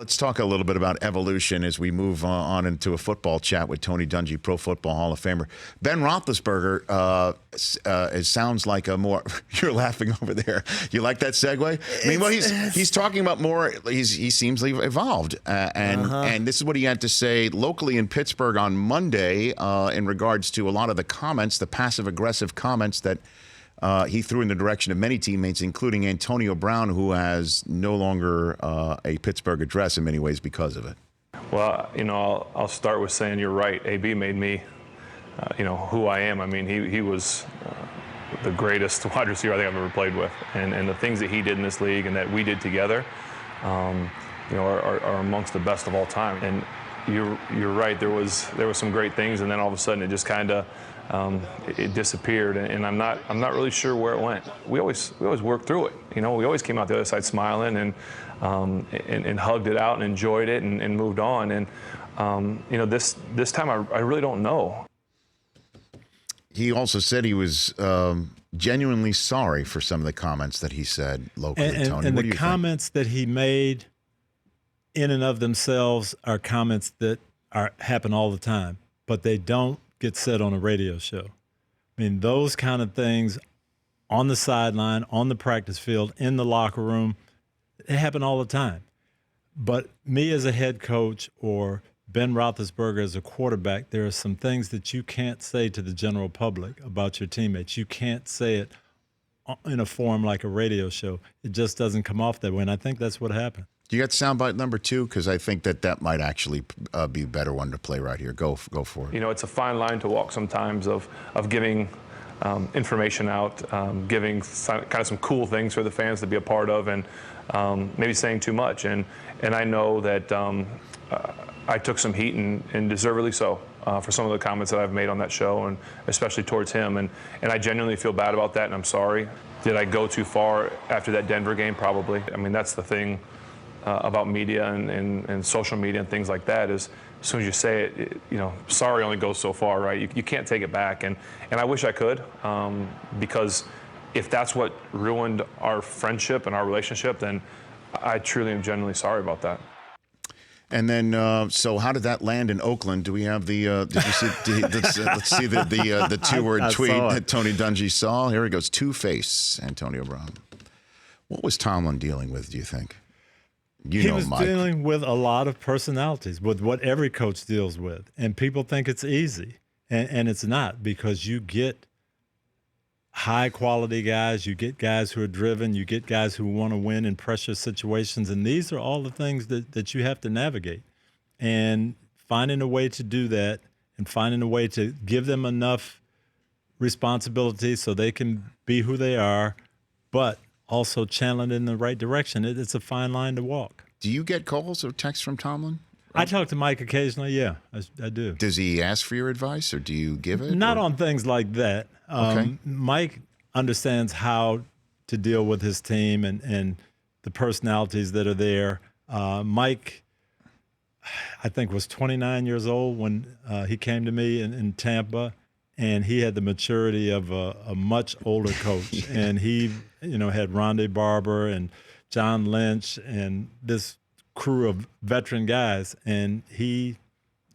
Let's talk a little bit about evolution as we move on into a football chat with Tony Dungy, Pro Football Hall of Famer. Ben Roethlisberger it sounds like a more – you're laughing over there. You like that segue? I mean, well, he's talking about more – he seems evolved. And this is what he had to say locally in Pittsburgh on Monday in regards to a lot of the comments, the passive-aggressive comments that he threw in the direction of many teammates, including Antonio Brown, who has no longer a Pittsburgh address in many ways because of it. Well, I'll start with saying you're right. AB made me, who I am. I mean, he was the greatest wide receiver I think I've ever played with. And the things that he did in this league and that we did together, are amongst the best of all time. And you're right. There was some great things, and then all of a sudden it just kind of it disappeared, and I'm not really sure where it went. We always worked through it. We always came out the other side smiling and hugged it out and enjoyed it and moved on. And this time I really don't know. He also said he was genuinely sorry for some of the comments that he said locally. Tony, and what do the you comments think? that he made in and of themselves are comments that happen all the time, but they don't get said on a radio show. I mean, those kind of things on the sideline, on the practice field, in the locker room, they happen all the time. But me as a head coach or Ben Roethlisberger as a quarterback, there are some things that you can't say to the general public about your teammates. You can't say it in a forum like a radio show. It just doesn't come off that way, and I think that's what happened. You got soundbite number 2? Because I think that might actually be a better one to play right here. Go for it. It's a fine line to walk sometimes of giving information out, giving kind of some cool things for the fans to be a part of, and maybe saying too much. And I know that I took some heat, and deservedly so, for some of the comments that I've made on that show, and especially towards him. And I genuinely feel bad about that, and I'm sorry. Did I go too far after that Denver game? Probably. I mean, that's the thing about media and social media and things like that is as soon as you say it, sorry only goes so far, right? You can't take it back. And I wish I could, because if that's what ruined our friendship and our relationship, then I truly am genuinely sorry about that. And then, so how did that land in Oakland? Do we have the? Did you see? Let's see the two-word tweet that Tony Dungy saw. Here he goes. Two-Face, Antonio Brown. What was Tomlin dealing with, do you think? He was Mike. dealing with a lot of personalities, with what every coach deals with. And people think it's easy, and it's not, because you get high-quality guys, you get guys who are driven, you get guys who want to win in pressure situations, and these are all the things that you have to navigate. And finding a way to do that and finding a way to give them enough responsibility so they can be who they are, but also channel it in the right direction. It's a fine line to walk. Do you get calls or texts from Tomlin? I talk to Mike occasionally, yeah, I do. Does he ask for your advice, or do you give it? Not on things like that. Okay. Mike understands how to deal with his team and the personalities that are there. Mike, I think, was 29 years old when he came to me in Tampa, and he had the maturity of a much older coach. Yeah. And he, had Rondé Barber and John Lynch and this crew of veteran guys, and he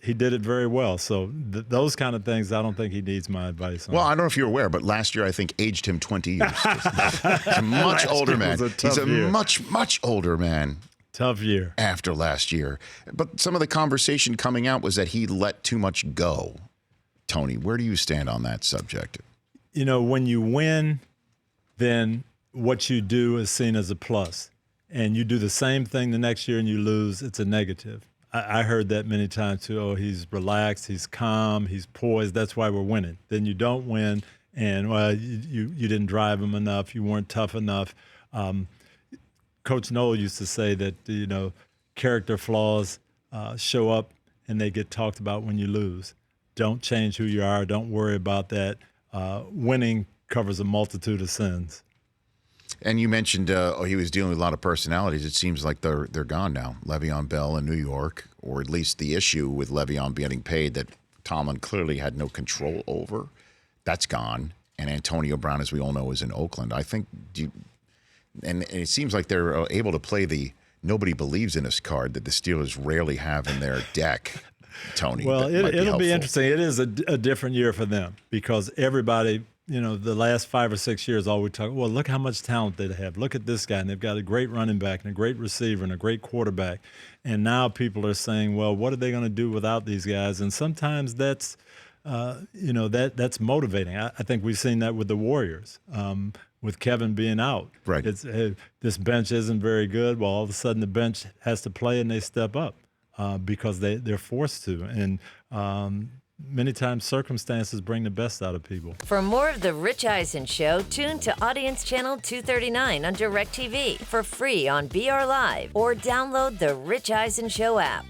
did it very well. So those kind of things, I don't think he needs my advice on. Well, I don't know if you're aware, but last year I think aged him 20 years. He's a much older man. He's a much older man. Tough year. After last year. But some of the conversation coming out was that he let too much go. Tony, where do you stand on that subject? When you win, then what you do is seen as a plus. And you do the same thing the next year and you lose, it's a negative. I heard that many times too. Oh, he's relaxed, he's calm, he's poised, that's why we're winning. Then you don't win, and you didn't drive him enough, you weren't tough enough. Coach Noel used to say that, character flaws show up and they get talked about when you lose. Don't change who you are, don't worry about that. Winning covers a multitude of sins. And you mentioned he was dealing with a lot of personalities. It seems like they're gone now. Le'Veon Bell in New York, or at least the issue with Le'Veon getting paid that Tomlin clearly had no control over, that's gone. And Antonio Brown, as we all know, is in Oakland. I think, and it seems like they're able to play the nobody believes in this card that the Steelers rarely have in their deck, Tony. Well, That might it'll be helpful. interesting. It is a different year for them because everybody, the last 5 or 6 years, all we talk, well, look how much talent they have. Look at this guy, and they've got a great running back and a great receiver and a great quarterback. And now people are saying, well, what are they going to do without these guys? And sometimes that's, that's motivating. I think we've seen that with the Warriors. With Kevin being out. Right. It's this bench isn't very good. Well, all of a sudden the bench has to play and they step up because they're forced to. And many times circumstances bring the best out of people. For more of The Rich Eisen Show, tune to Audience Channel 239 on DirecTV for free on BR Live or download the Rich Eisen Show app.